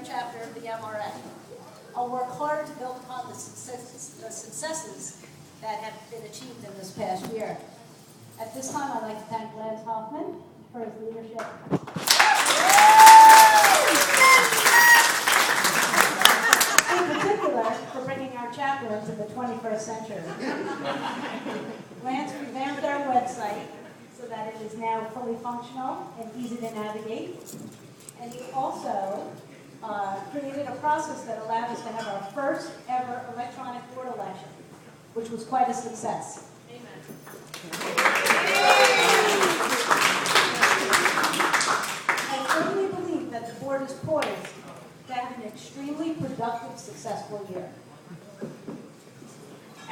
chapter of the MRA. I'll work hard to build upon the successes that have been achieved in this past year. At this time, I'd like to thank Lance Hoffman for his leadership. In particular, for bringing our chapter into the 21st century. Lance revamped our website so that it is now fully functional and easy to navigate. And he also created a process that allowed us to have our first ever electronic board election, which was quite a success. Amen. I firmly believe that the board is poised to have an extremely productive, successful year.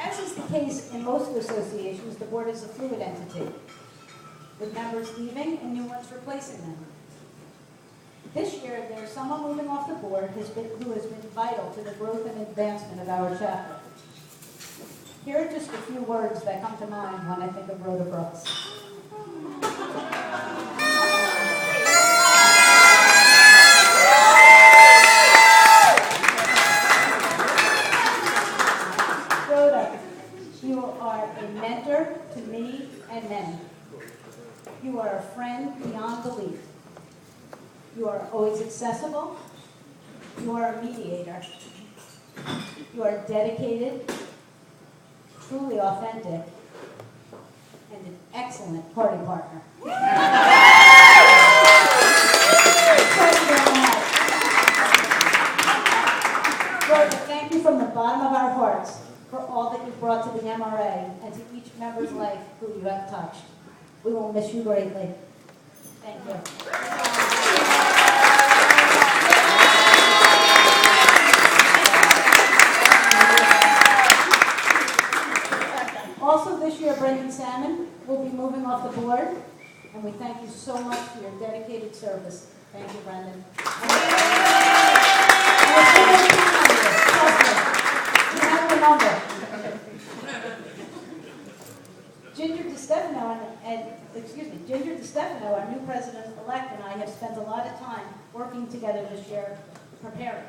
As is the case in most associations, the board is a fluid entity, with members leaving and new ones replacing them. This year, there's someone moving off the board who has been vital to the growth and advancement of our chapter. Here are just a few words that come to mind when I think of Rhoda Brooks. Rhoda, you are a mentor to me and many. You are a friend beyond belief. You are always accessible. You are a mediator. You are dedicated, truly authentic, and an excellent party partner. Lord, thank you from the bottom of our hearts for all that you've brought to the MRA and to each member's life who you have touched. We will miss you greatly. Thank you. Also this year, Brendan Salmon will be moving off the board, and we thank you so much for your dedicated service. Thank you, Brendan. You have the number. Ginger DiStefano, our new president-elect, and I have spent a lot of time working together this year preparing.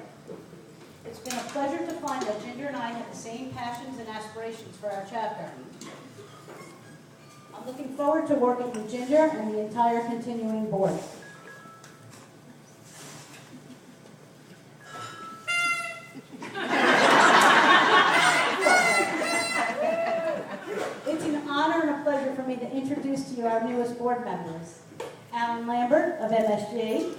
It's been a pleasure to find that Ginger and I have the same passions and aspirations for our chapter. I'm looking forward to working with Ginger and the entire continuing board. It's an honor and a pleasure for me to introduce to you our newest board members. Alan Lambert of MSG.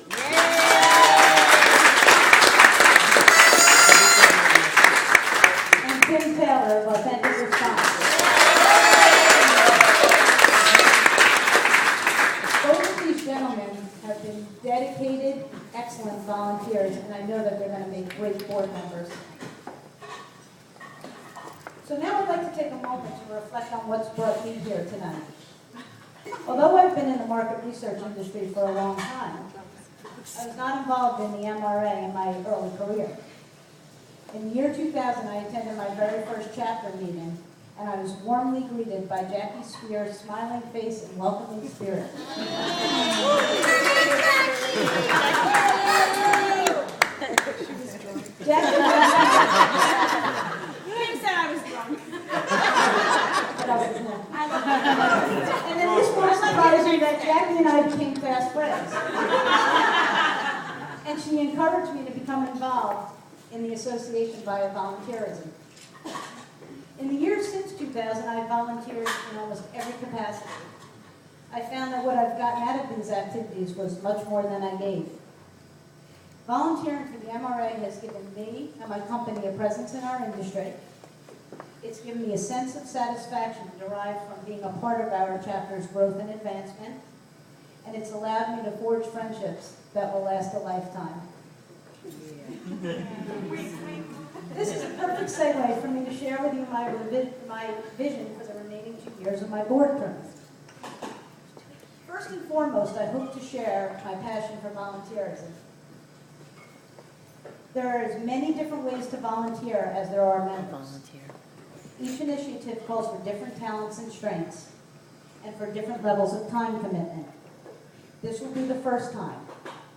Tim Taylor of Authentic Response. Both of these gentlemen have been dedicated, excellent volunteers, and I know that they're going to make great board members. So now I'd like to take a moment to reflect on what's brought me here tonight. Although I've been in the market research industry for a long time, I was not involved in the MRA in my early career. In the year 2000, I attended my very first chapter meeting, and I was warmly greeted by Jackie Spear's smiling face and welcoming spirit. Jackie said I was drunk. But I was not. And then this one surprised me that Jackie and I became fast friends. And she encouraged me to become involved in the association via volunteerism. In the years since 2000, I've volunteered in almost every capacity. I found that what I've gotten out of these activities was much more than I gave. Volunteering for the MRA has given me and my company a presence in our industry. It's given me a sense of satisfaction derived from being a part of our chapter's growth and advancement, and it's allowed me to forge friendships that will last a lifetime. This is a perfect segue for me to share with you my vision for the remaining 2 years of my board term. First and foremost, I hope to share my passion for volunteerism. There are as many different ways to volunteer as there are members. Each initiative calls for different talents and strengths, and for different levels of time commitment. This will be the first time,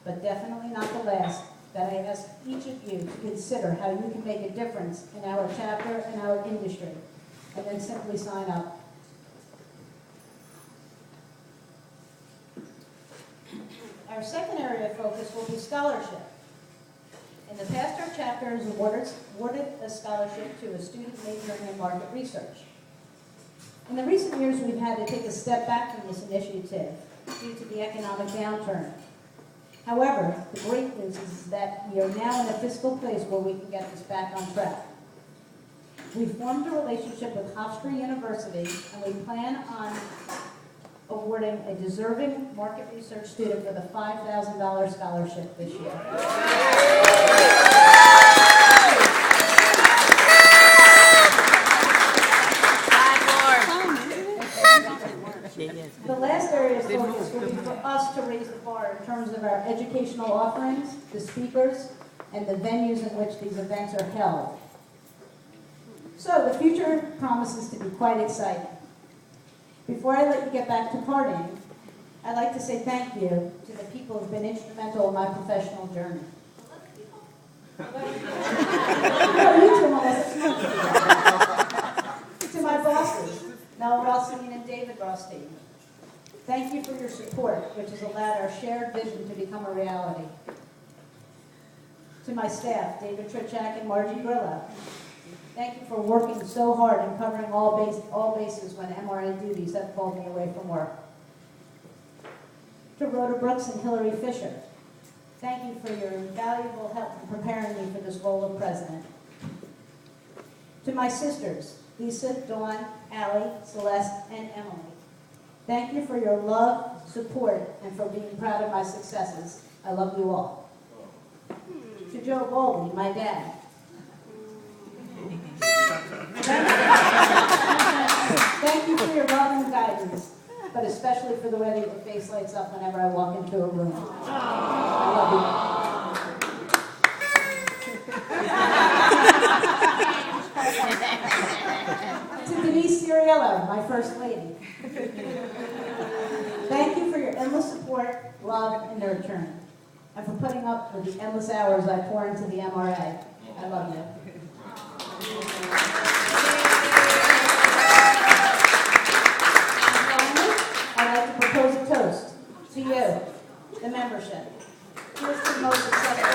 but definitely not the last, that I ask each of you to consider how you can make a difference in our chapter and our industry, and then simply sign up. Our second area of focus will be scholarship. In the past, our chapter has awarded a scholarship to a student majoring in market research. In the recent years, we've had to take a step back from this initiative due to the economic downturn. However, the great news is that we are now in a fiscal place where we can get this back on track. We formed a relationship with Hofstra University, and we plan on awarding a deserving market research student with a $5,000 scholarship this year. The last area of focus will be for us to raise the bar in terms of our educational offerings, the speakers, and the venues in which these events are held. So the future promises to be quite exciting. Before I let you get back to partying, I'd like to say thank you to the people who have been instrumental in my professional journey. To my bosses, Mel Rothstein and David Rothstein. Thank you for your support, which has allowed our shared vision to become a reality. To my staff, David Trichak and Margie Grillo. Thank you for working so hard and covering all bases when MRA duties have called me away from work. To Rhoda Brooks and Hillary Fisher, thank you for your invaluable help in preparing me for this role of president. To my sisters, Lisa, Dawn, Allie, Celeste, and Emily, thank you for your love, support, and for being proud of my successes. I love you all. To Joe Bowlby, my dad, thank you for your love and guidance, but especially for the way that your face lights up whenever I walk into a room. I love you. To Denise Ciriello, my first lady. Thank you for your endless support, love, and nurturing, and for putting up with the endless hours I pour into the MRA. I love you. I'd like to propose a toast to you, the membership. Here's to the most successful.